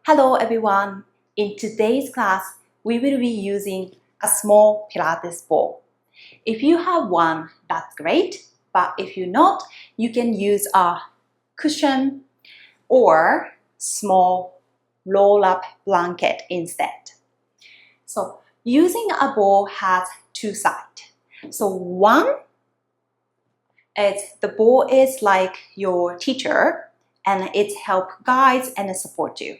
Hello everyone! In today's class, we will be using a small Pilates ball. If you have one, that's great, but if you not, you can use a cushion or small roll-up blanket instead. So using a ball has two sides. So one is the ball is like your teacher and it helps guide and support you.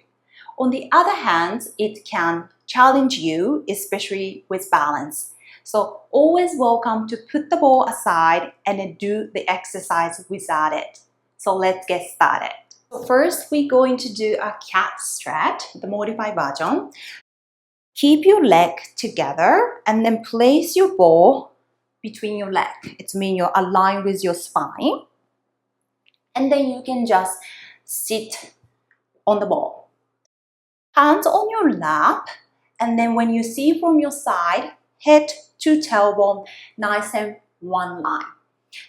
On the other hand, it can challenge you, especially with balance. So always welcome to put the ball aside and do the exercise without it. So let's get started. So first, we're going to do a cat stretch, the modified version. Keep your leg together and then place your ball between your leg. It means you're aligned with your spine. And then you can just sit on the ball. Hands on your lap, and then when you see from your side, head to tailbone, nice and one line.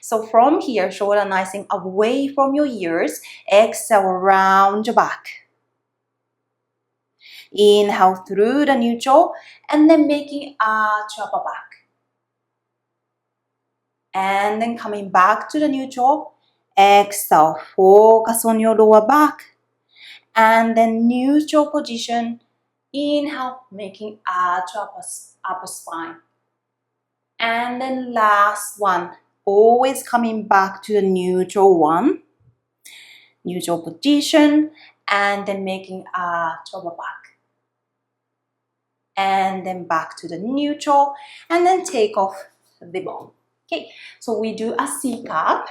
So from here, shoulder nice and away from your ears, exhale round your back. Inhale through the neutral, and then making arch upper back. And then coming back to the neutral, exhale, focus on your lower back. And then neutral position, inhale, making arch upper spine. And then last one, always coming back to the neutral one, neutral position, and then making arch upper back. And then back to the neutral, and then take off the ball. Okay, so we do a C cup.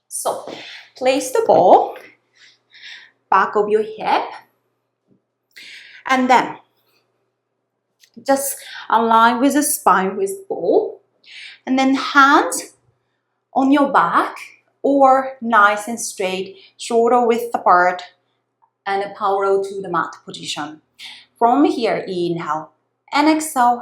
So place the ball back of your hip, and then just align with the spine with the ball, and then hands on your back or nice and straight, shoulder width apart, and parallel to the mat position. From here, inhale and exhale,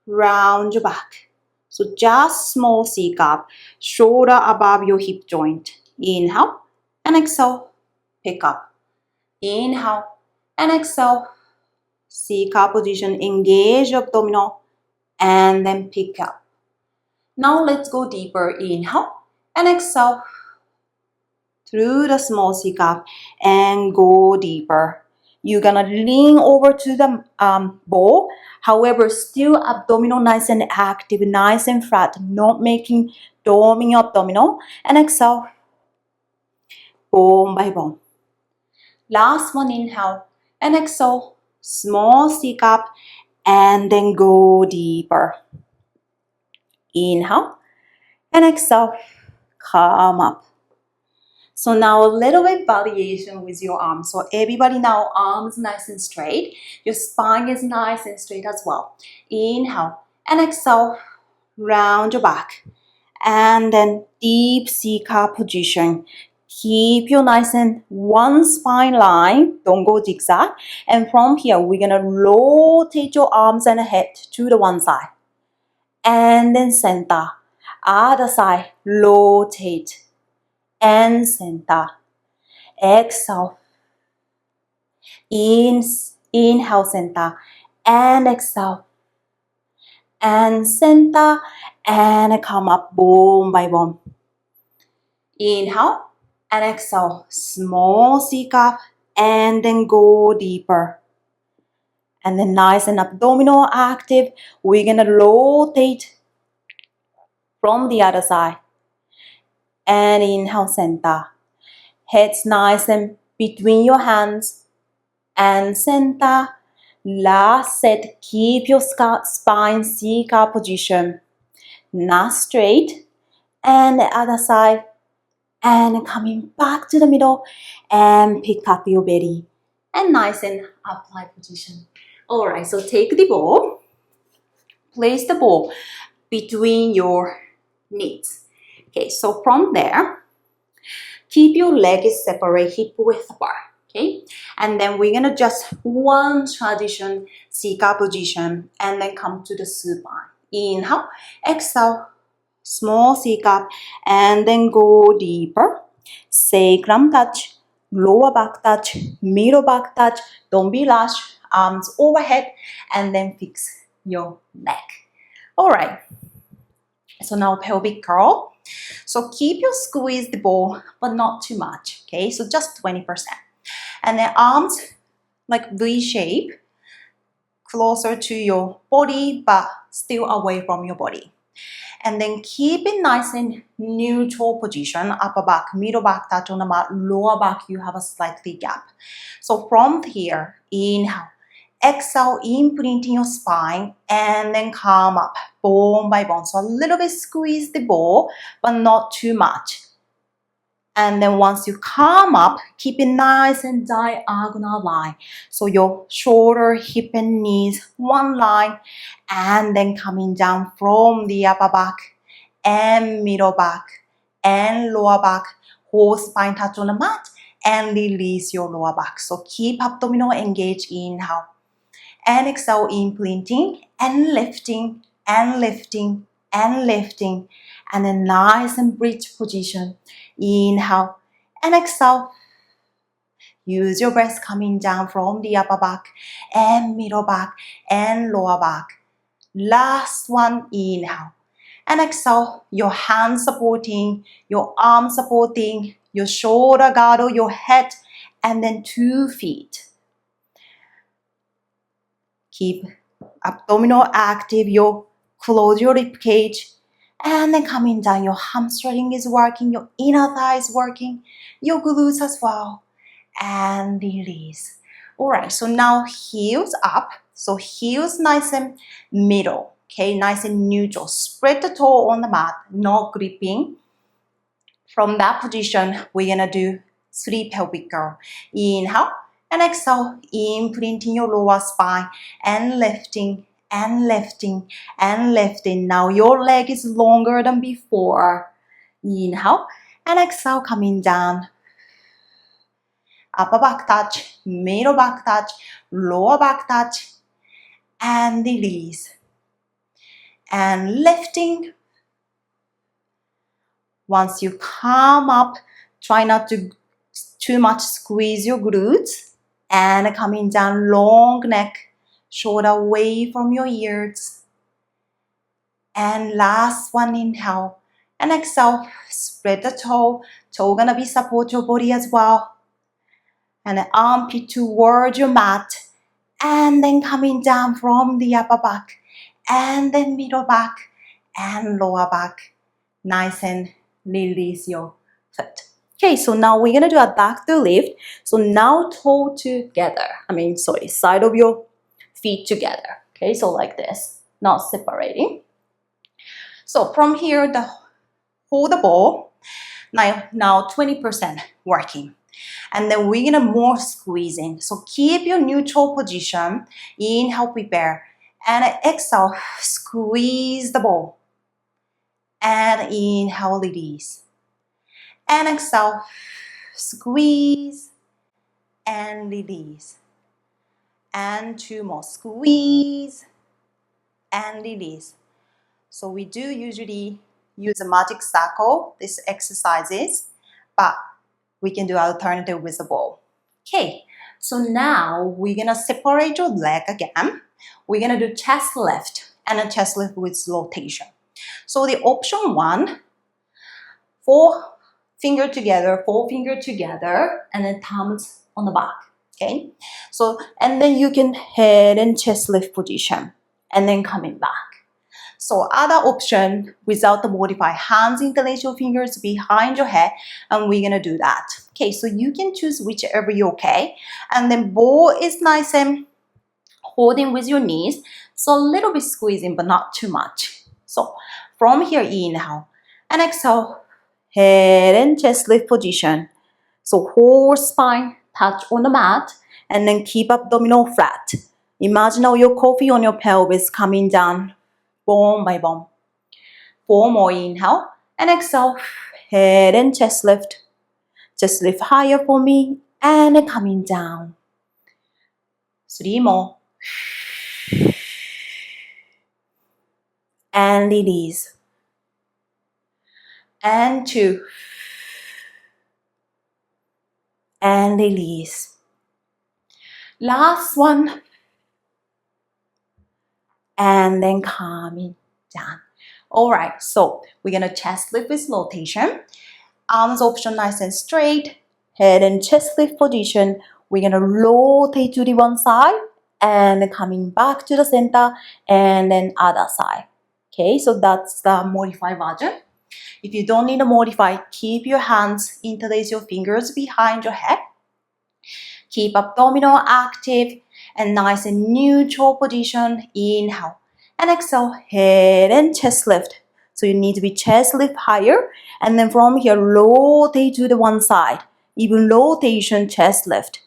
round your back. So just small C cup, shoulder above your hip joint. Inhale and exhale, pick up. Inhale and exhale, C cup position, engage abdominal, and then pick up. Now let's go deeper. Inhale and exhale through the small C cup and go deeper. You're gonna lean over to the ball, however, still abdominal nice and active, nice and flat, not making dorming abdominal, and exhale, bone by bone. Last one, inhale and exhale, small C cup, and then go deeper. Inhale and exhale, come up. So now a little bit variation with your arms. So everybody now, arms nice and straight. Your spine is nice and straight as well. Inhale and exhale, round your back. And then deep C cup position. Keep your nice and one spine line, don't go zigzag. And from here, we're gonna rotate your arms and head to the one side. And then center, other side, rotate. And center. Exhale. Inhale, center. And exhale. And center. And come up, bone by bone. Inhale. And exhale, small C cup, and then go deeper. And then nice and abdominal active. We're gonna rotate from the other side. And inhale, center. Head's nice and between your hands. And center. Last set, keep your spine C cup position. Not straight. And the other side. And coming back to the middle and pick up your belly and nice and upright position. Alright, so take the ball, place the ball between your knees. Okay, so from there, keep your legs separate, hip width apart. Okay, and then we're gonna just one transition, C cup position, and then come to the supine. Inhale, exhale. Small C cup, and then go deeper. Sacrum touch, lower back touch, middle back touch. Don't be rushed. Arms overhead, and then fix your neck. All right. So now pelvic curl. So keep your squeeze the ball, but not too much. Okay, so just 20%. And then arms like V shape, closer to your body, but still away from your body. And then keep it nice and neutral position, upper back, middle back touch on the mat, lower back, you have a slightly gap. So from here, inhale, exhale, imprinting your spine, and then come up, bone by bone. So a little bit squeeze the ball, but not too much. And then once you come up, keep it nice and diagonal line. So your shoulder, hip, and knees, one line, and then coming down from the upper back and middle back and lower back. Whole spine touch on the mat and release your lower back. So keep abdominal engaged, inhale. And exhale, imprinting and lifting and lifting and lifting. And then nice and bridge position. Inhale and exhale. Use your breath coming down from the upper back and middle back and lower back. Last one, inhale. And exhale, your hands supporting, your arms supporting, your shoulder girdle, your head, and then 2 feet. Keep abdominal active, close your rib cage, and then coming down, your hamstring is working, your inner thigh is working, your glutes as well, and release. All right, so now heels up. So heels nice and middle, okay, nice and neutral. Spread the toe on the mat, not gripping. From that position, we're gonna do 3 pelvic curl. Inhale and exhale, imprinting your lower spine and lifting and lifting and lifting. Now your leg is longer than before. Inhale and exhale, coming down. Upper back touch, middle back touch, lower back touch, and release. And lifting. Once you come up, try not to too much squeeze your glutes. And coming down, long neck, shoulder away from your ears. And last one, inhale. And exhale, spread the toe. Toe gonna be support your body as well. And the armpit towards your mat. And then coming down from the upper back. And then middle back and lower back. Nice and release your foot. Okay, so now we're gonna do a back to lift. So now toe together. Side of your feet together. Okay, so like this, not separating. So from here, hold the ball. Now 20% working. And then we're gonna more squeezing. So keep your neutral position. Inhale, prepare. And exhale, squeeze the ball. And inhale, release. And exhale, squeeze and release. And 2 more, squeeze and release. So we do usually use a magic circle, these exercises, but we can do alternative with the ball. Okay, so now we're gonna separate your leg again. We're gonna do chest lift and a chest lift with rotation. So the option 1, 4 finger together, and then thumbs on the back. Okay, so and then you can head and chest lift position, and then coming back. So other option without the modify, hands interlace your fingers behind your head, and we're gonna do that. Okay, so you can choose whichever you're okay, and then ball is nice and holding with your knees, so a little bit squeezing but not too much. So from here, inhale and exhale. Head and chest lift position. So whole spine touch on the mat and then keep abdominal flat. Imagine how your coffee on your pelvis coming down bone by bone. 4 more, inhale and exhale. Head and chest lift. Just lift higher for me and then coming down. 3 more. And release. And 2. and release. Last one, and then coming down. Alright, so we're gonna chest lift with rotation. Arms option nice and straight. Head and chest lift position. We're gonna rotate to the one side and coming back to the center and then other side. Okay, so that's the modified version. If you don't need to modify, keep your hands, interlace your fingers behind your head. Keep abdominal active and nice and neutral position. Inhale and exhale, head and chest lift. So you need to be chest lift higher, and then from here rotate to the one side. Even rotation, chest lift.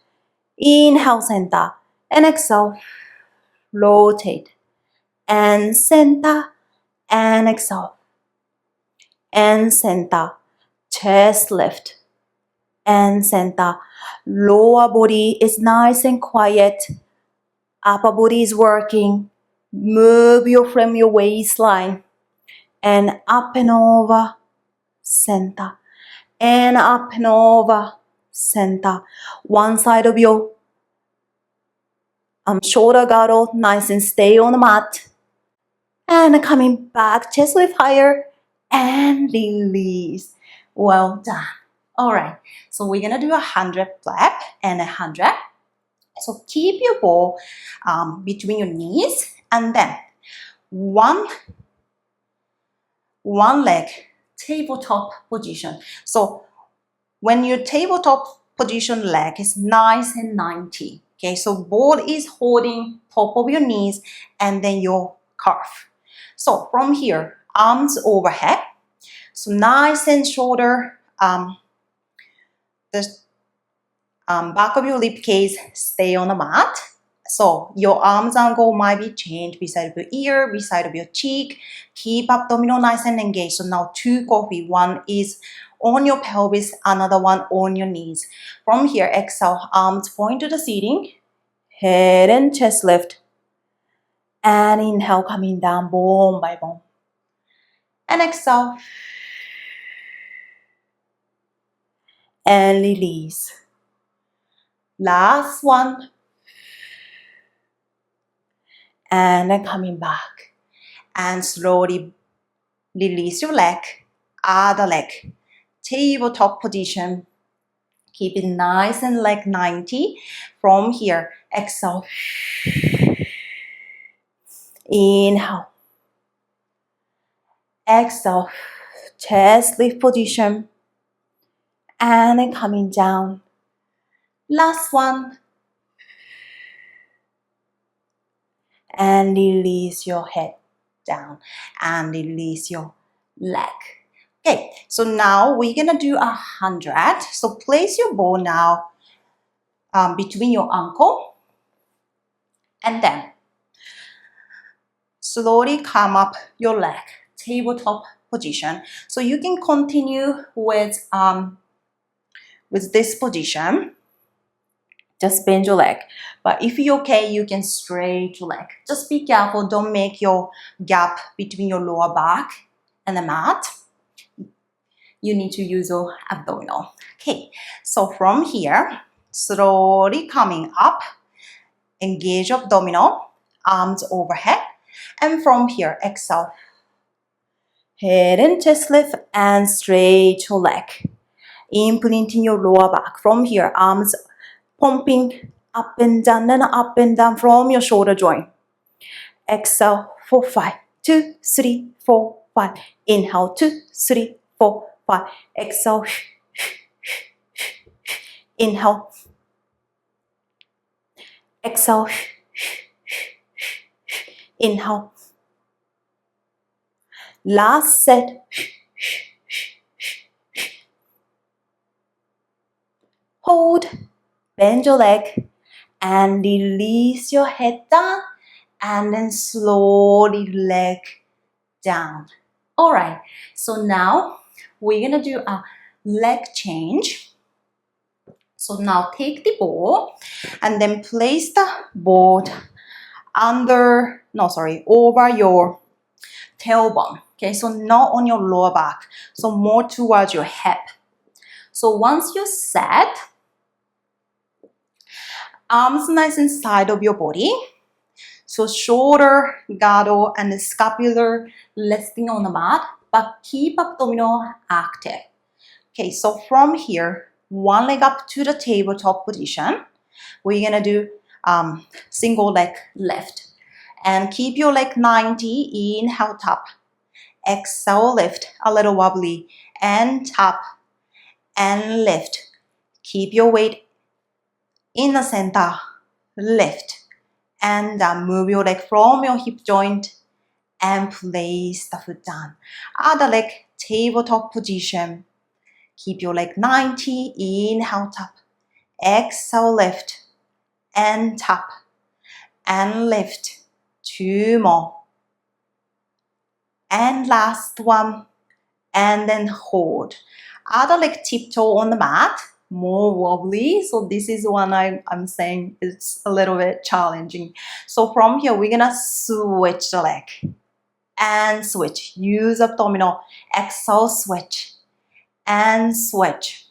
Inhale, center, and exhale, rotate, and center, and exhale, and center, chest lift, and center. Lower body is nice and quiet. Upper body is working. Move your from your waistline and up and over, center, and up and over, center. One side of your shoulder girdle, nice and stay on the mat. And coming back, chest lift higher and release. Well done. Alright, so we're gonna do 100 flap and 100. So keep your ball between your knees and then one leg tabletop position. So when your tabletop position leg is nice and 90. Okay, so ball is holding top of your knees and then your calf. So from here, arms overhead. So nice and shoulder, the back of your rib cage stay on the mat. So your arms angle might be changed beside of your ear, beside of your cheek. Keep abdominal nice and engaged. So now two coffee. One is on your pelvis, another one on your knees. From here, exhale, arms point to the ceiling. Head and chest lift. And inhale, coming down bone by bone. And exhale. And release. Last one. And then coming back. And slowly release your leg. Other leg. Tabletop position. Keep it nice and leg 90. From here, exhale. Inhale. Exhale. Chest lift position. And then coming down. Last one. And release your head down. And release your leg. Okay, so now we're gonna do 100. So place your ball now between your ankle. And then slowly come up your leg. Tabletop position. So you can continue with this position. Just bend your leg. But if you're okay, you can straight your leg. Just be careful. Don't make your gap between your lower back and the mat. You need to use your abdominal. Okay, so from here, slowly coming up, engage abdominal, arms overhead, and from here, exhale. Head and chest lift and straight your leg. Imprinting your lower back. From here, arms pumping up and down from your shoulder joint. Exhale for 5, 2, 3, 4, 5. Inhale, 2, 3, 4, 5. Exhale. Inhale. Exhale. Inhale. Last set. Hold. Bend your leg and release your head down and then slowly leg down. Alright, so now we're gonna do a leg change. So now take the ball and then place the ball over your tailbone. Okay, so not on your lower back, so more towards your hip. So once you're set, Arms nice inside of your body. So shoulder, girdle, and the scapular resting on the mat, but keep abdominal active. Okay, so from here, one leg up to the tabletop position. We're gonna do single leg lift. And keep your leg 90, inhale, top. Exhale, lift, a little wobbly, and top, and lift. Keep your weight in the center, lift, and move your leg from your hip joint and place the foot down. Other leg, tabletop position. Keep your leg 90, inhale, top. Exhale, lift, and top, and lift. 2 more. And last one. And then hold. Other leg tiptoe on the mat, more wobbly. So this is one I'm saying it's a little bit challenging. So from here, we're gonna switch the leg and switch. Use abdominal. Exhale, switch and switch.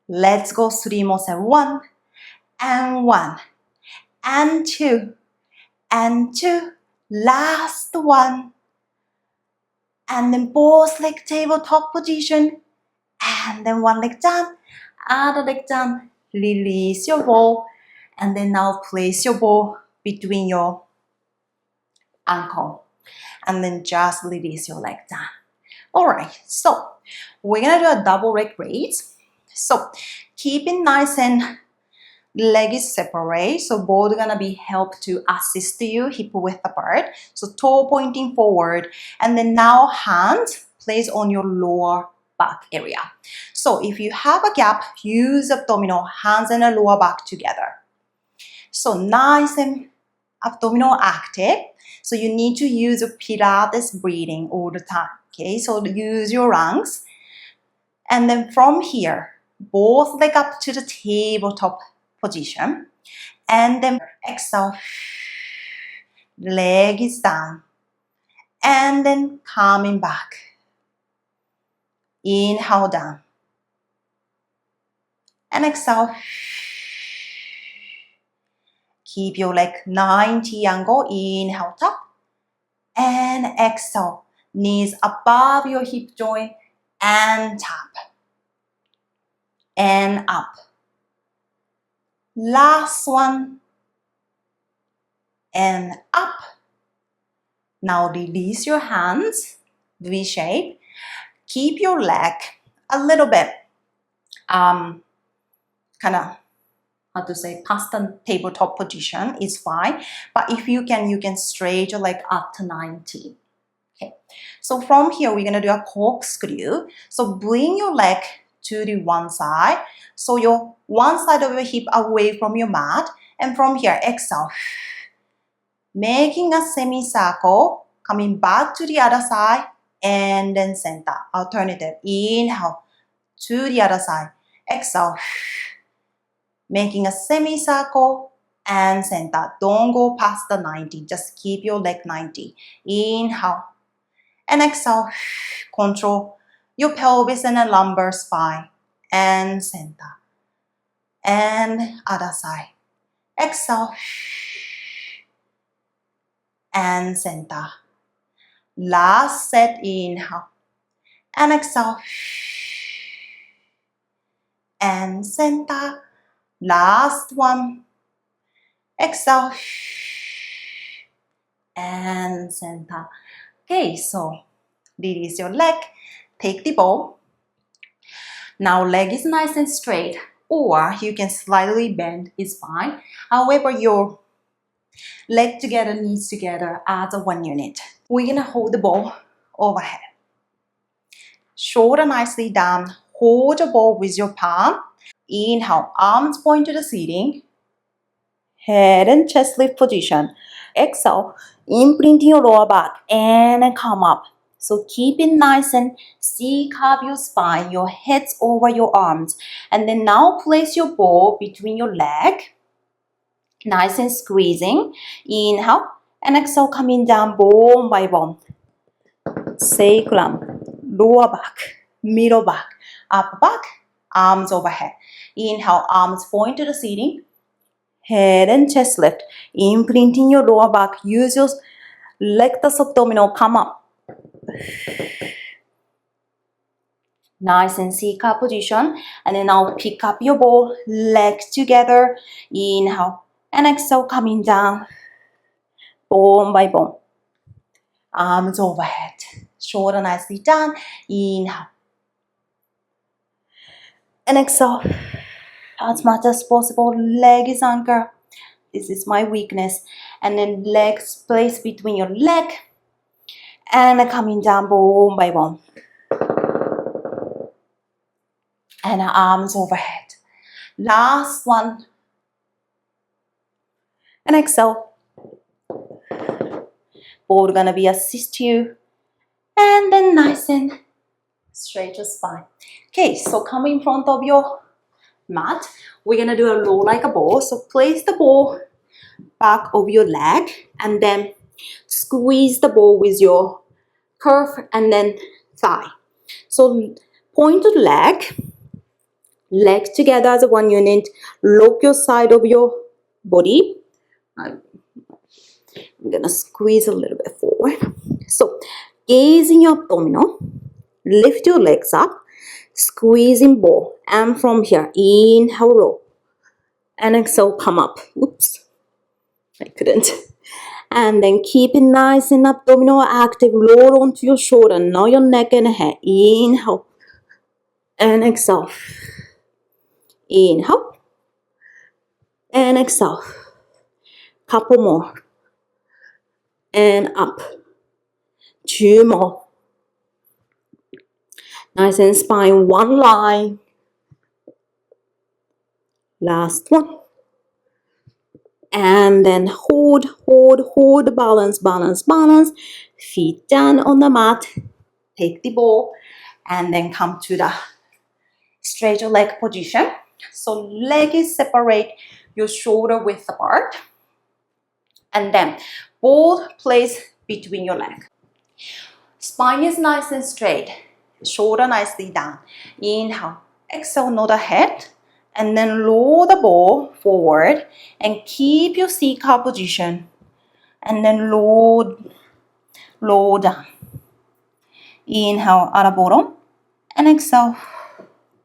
Let's go 3 more. 1 and 1 and 2 and 2. Last one. And then both leg tabletop position. And then one leg down, other leg down. Release your ball. And then now place your ball between your ankle. And then just release your leg down. Alright, so we're gonna do a double leg raise. So keep it nice and leg is separate. So both gonna be help to assist you hip width apart. So toe pointing forward. And then now hands place on your lower back area. So if you have a gap, use abdominal, hands and the lower back together. So nice and abdominal active. So you need to use a Pilates breathing all the time. Okay, so use your lungs. And then from here, both leg up to the tabletop position. And then exhale. Leg is down. And then coming back. Inhale down. And exhale. Keep your leg 90 angle. Inhale top. And exhale. Knees above your hip joint. And tap. And up. Last one. And up. Now release your hands. V shape. Keep your leg a little bit kind of past the tabletop position is fine. But if you can straight your leg up to 90. Okay. So from here, we're going to do a corkscrew. So bring your leg to the one side. So your one side of your hip away from your mat. And from here, exhale. Making a semicircle. Coming back to the other side. And then center. Alternative. Inhale. To the other side. Exhale. Making a semicircle and center. Don't go past the 90. Just keep your leg 90. Inhale. And exhale. Control your pelvis and the lumbar spine. And center. And other side. Exhale. And center. Last set. Inhale. And exhale. And center. Last one. Exhale. And center. Okay, so release your leg. Take the ball. Now leg is nice and straight. Or you can slightly bend. It's fine. However, your leg together, knees together as a one unit. We're going to hold the ball overhead. Shoulder nicely down. Hold the ball with your palm. Inhale, arms point to the ceiling. Head and chest lift position. Exhale, imprinting your lower back and come up. So keep it nice and C-curve your spine, your head's over your arms. And then now place your ball between your leg. Nice and squeezing. Inhale and exhale, coming down bone by bone. Sacrum, lower back, middle back, upper back, arms overhead. Inhale, arms point to the ceiling. Head and chest lift. Imprinting your lower back. Use your rectus abdominal. Come up. Nice and C-cup position. And then now pick up your ball. Legs together. Inhale. And exhale, coming down. Bone by bone. Arms overhead. Shoulder nicely down. Inhale. And exhale. As much as possible. Leg is anchor. This is my weakness. And then legs placed between your leg. And coming down bone by bone. And arms overhead. Last one. And exhale. Ball gonna be assist you. And then nice and straight your spine. Okay, so come in front of your mat. We're gonna do a roll like a ball. So place the ball back of your leg and then squeeze the ball with your curve and then thigh. So point to the leg, legs together as one unit. Lock your side of your body. I'm gonna squeeze a little bit forward. So gaze in your abdominal. Lift your legs up. Squeezing ball. And from here, inhale, roll. And exhale, come up. Oops, I couldn't. And then keep it nice and abdominal active. Roll onto your shoulder. Now your neck and head. Inhale. And exhale. Inhale. And exhale. Couple more. And up. 2 more. Nice and spine. 1 line. Last one. And then hold, balance, balance, balance. Feet down on the mat. Take the ball and then come to the straight leg position. So leg is separate, your shoulder width apart. And then ball placed between your leg. Spine is nice and straight. Shoulder nicely down. Inhale. Exhale, nod the head. And then roll the ball forward and keep your C-cup position. And then roll down. Inhale at the bottom. And exhale,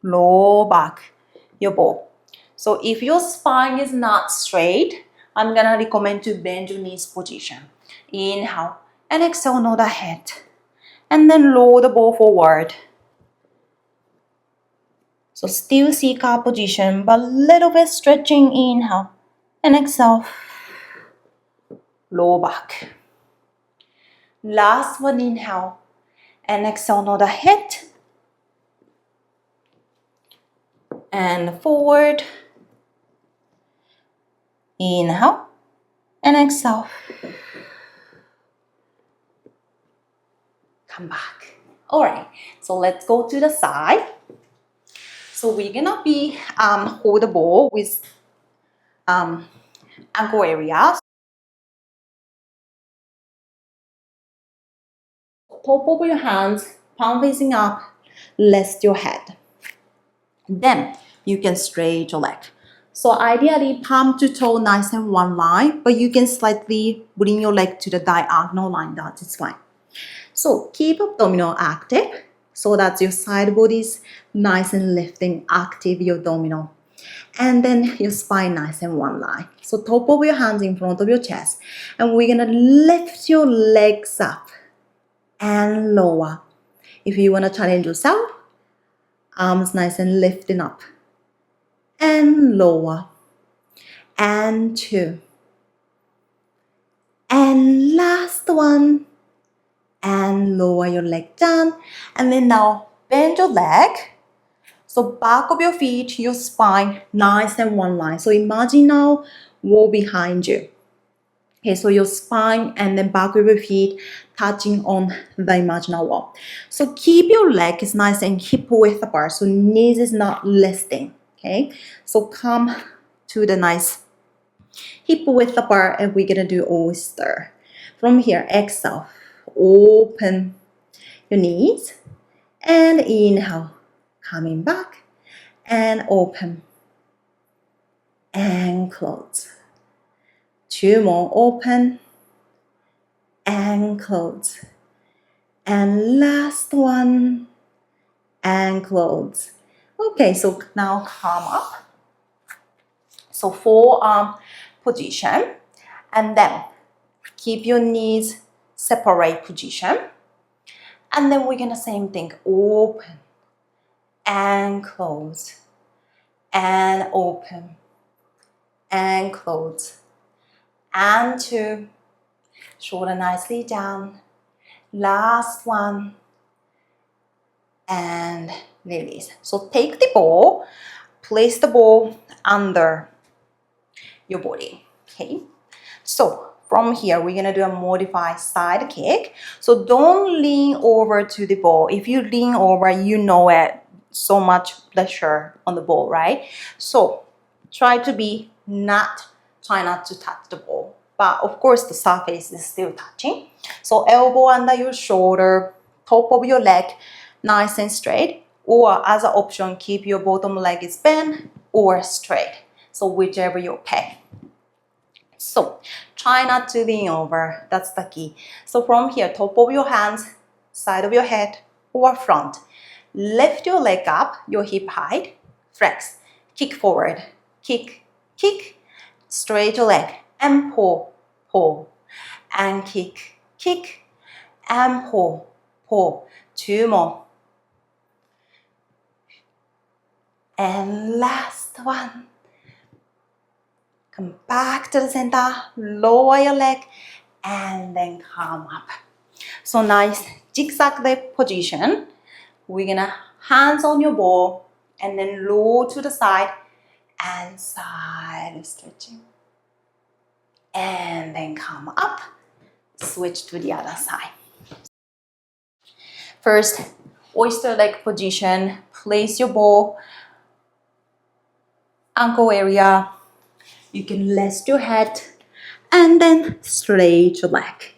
roll back your ball. So if your spine is not straight, I'm going to recommend to bend your knees position. Inhale and exhale, nod the head. And then roll the ball forward. So still C-cup position, but a little bit stretching. Inhale and exhale. Roll back. Last one, inhale and exhale, nod the head. And forward. Inhale and exhale. Come back. Alright, so let's go to the side. So we're gonna be hold the ball with ankle area. Top of your hands, palm facing up, rest your head. Then you can straight your leg. So ideally palm to toe nice and one line, but you can slightly bring your leg to the diagonal line, that is fine. So keep abdominal active. So that your side body is nice and lifting, active your abdominal. And then your spine nice and one line. So top of your hands in front of your chest. And we're going to lift your legs up and lower. If you want to challenge yourself, arms nice and lifting up. And lower. And 2. And last one. And lower your leg down. And then now bend your leg. So back of your feet, your spine, nice and one line. So imagine now wall behind you. Okay, so your spine and then back of your feet touching on the imaginary wall. So keep your leg is nice and hip width apart. So knees is not resting. Okay, so come to the nice hip width apart and we're gonna do oyster. From here, exhale. Open your knees and inhale, coming back and open and close. 2 more, open and close. And last one and close. Okay, so now come up. So forearm position, and then keep your knees separate position. And then we're gonna same thing, open and close and open and close and 2, shoulder nicely down, last one and release. So take the ball, place the ball under your body. Okay, so from here we're gonna do a modified side kick. So don't lean over to the ball. If you lean over, you know it, so much pressure on the ball, right? So try not to touch the ball, but of course the surface is still touching. So elbow under your shoulder, top of your leg nice and straight, or as an option keep your bottom leg is bent or straight, so whichever you pick. So try not to lean over, that's the key. So from here, top of your hands, side of your head or front, lift your leg up, your hip height, flex, kick forward, kick, kick, straight your leg and pull, pull, and kick, kick, and pull, pull. 2 more. And last one. Come back to the center, lower your leg, and then come up. So nice zigzag leg position. We're gonna hands on your ball and then low to the side and side stretching. And then come up, switch to the other side. First, oyster leg position, place your ball, ankle area. You can rest your head and then straight your leg.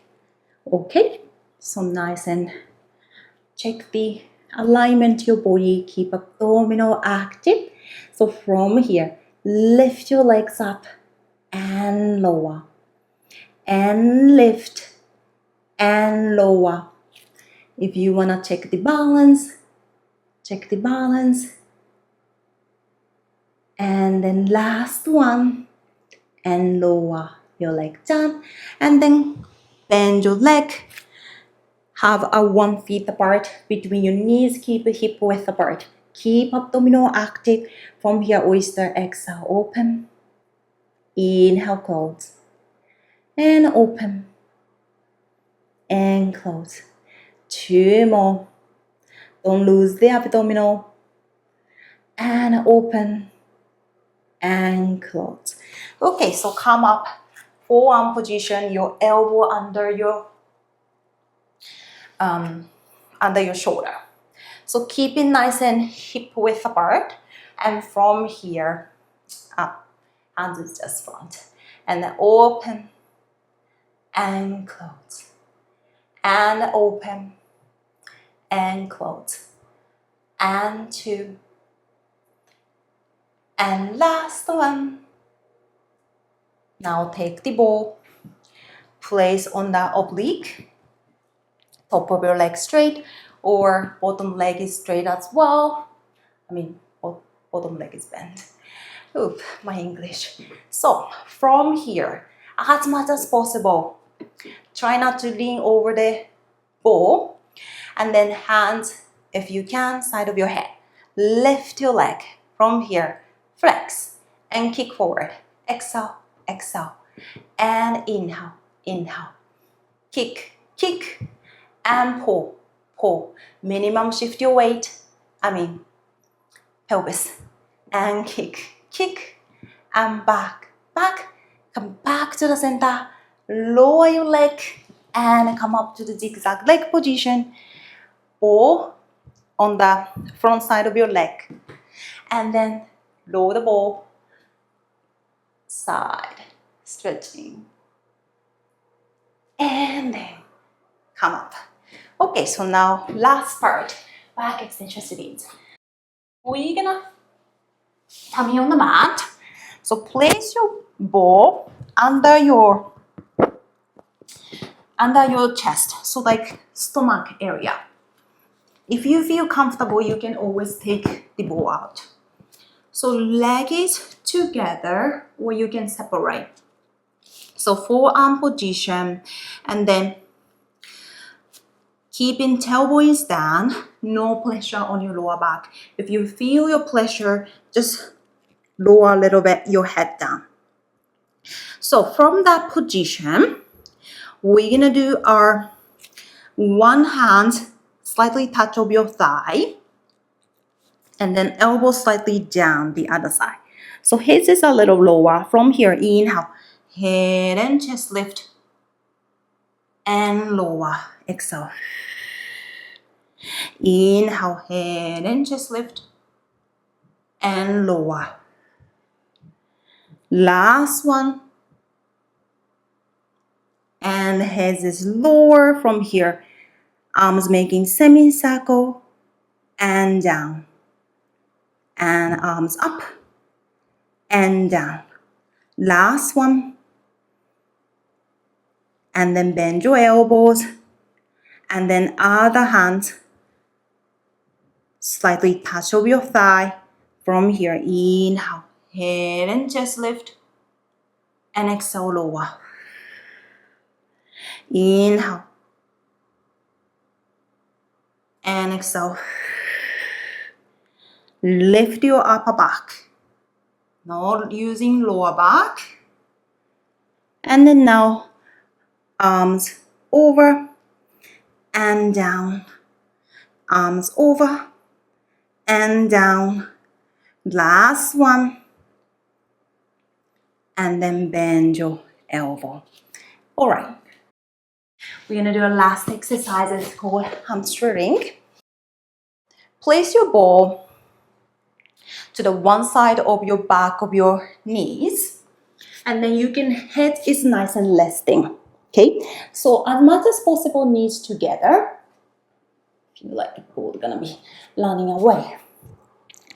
Okay, so nice and check the alignment to your body, keep abdominal active. So from here, lift your legs up and lower, and lift and lower. If you want to check the balance, check the balance. And then last one, and lower your leg down, and then bend your leg. Have a 1 feet apart between your knees, keep your hip width apart. Keep abdominal active. From here, oyster, exhale, open. Inhale, close. And open. And close. 2 more. Don't lose the abdominal. And open. And close. Okay, so come up. Forearm position, your elbow under your shoulder. So keep it nice and hip width apart. And from here, up, hands is just front. And then open and close. And open and close. And 2. And last one. Now take the ball, place on the oblique, top of your leg straight, or bottom leg is straight as well. I mean, bottom leg is bent. Oop, my English. So from here, as much as possible, try not to lean over the ball, and then hands, if you can, side of your head. Lift your leg from here, flex, and kick forward. Exhale, exhale, and inhale, inhale. Kick, kick, and pull, pull. Minimum shift your weight, pelvis. And kick, kick, and back, back. Come back to the center. Lower your leg and come up to the zigzag leg position, or on the front side of your leg. And then lower the ball, side, stretching. And then come up. Okay, so now last part, back extension series. We're gonna tummy on the mat. So place your ball under your chest, so like stomach area. If you feel comfortable, you can always take the ball out. So leg is together, or you can separate. So forearm position, and then keeping tailbone down, no pressure on your lower back. If you feel your pressure, just lower a little bit your head down. So from that position, we're gonna do our one hand slightly touch of your thigh, and then elbow slightly down the other side. So hips is a little lower. From here, inhale, head and chest lift, and lower, exhale. Inhale, head and chest lift, and lower. Last one. And head is lower. From here, arms making semicircle, and down. And arms up, and down. Last one. And then bend your elbows, and then other hand slightly touch over your thigh. From here, inhale, head and chest lift, and exhale, lower. Inhale, and exhale. Lift your upper back, not using lower back. And then now, arms over and down, arms over and down. Last one. And then bend your elbow. All right. We're gonna do a last exercise. It's called hamstring. Place your ball to the one side of your back of your knees, and then you can head is nice and resting. Okay. So as much as possible, knees together. Feel like the ball is gonna be running away.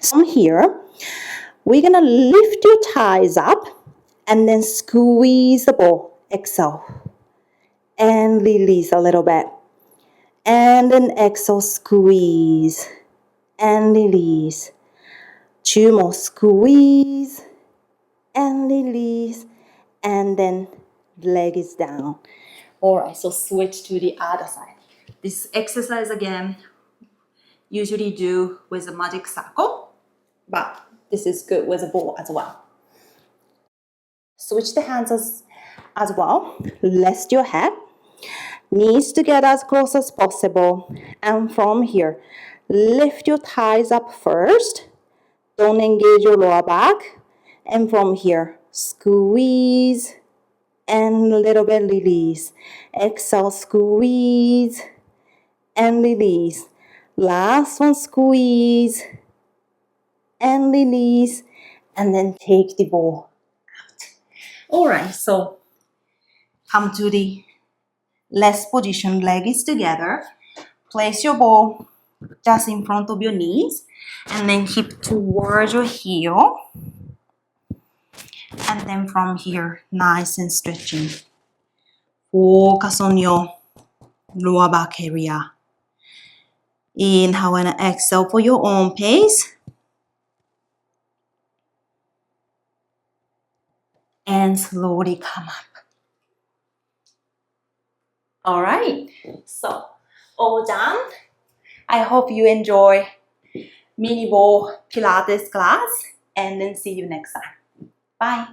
From here, we're gonna lift your thighs up and then squeeze the ball. Exhale. And release a little bit. And then exhale, squeeze. And release. 2 more, squeeze. And release. And then leg is down. Alright, so switch to the other side. This exercise again, usually do with a magic circle, but this is good with a ball as well. Switch the hands as well. Rest your head. Knees together as close as possible. And from here, lift your thighs up first. Don't engage your lower back. And from here, squeeze and a little bit release. Exhale, squeeze and release. Last one, squeeze and release. And then take the ball out. All right, so come to the rest position, leg is together. Place your ball just in front of your knees, and then hip towards your heel. And then from here, nice and stretching. Focus on your lower back area. Inhale and exhale for your own pace. And slowly come up. All right, so all done. I hope you enjoy mini ball Pilates class, and then see you next time. Bye.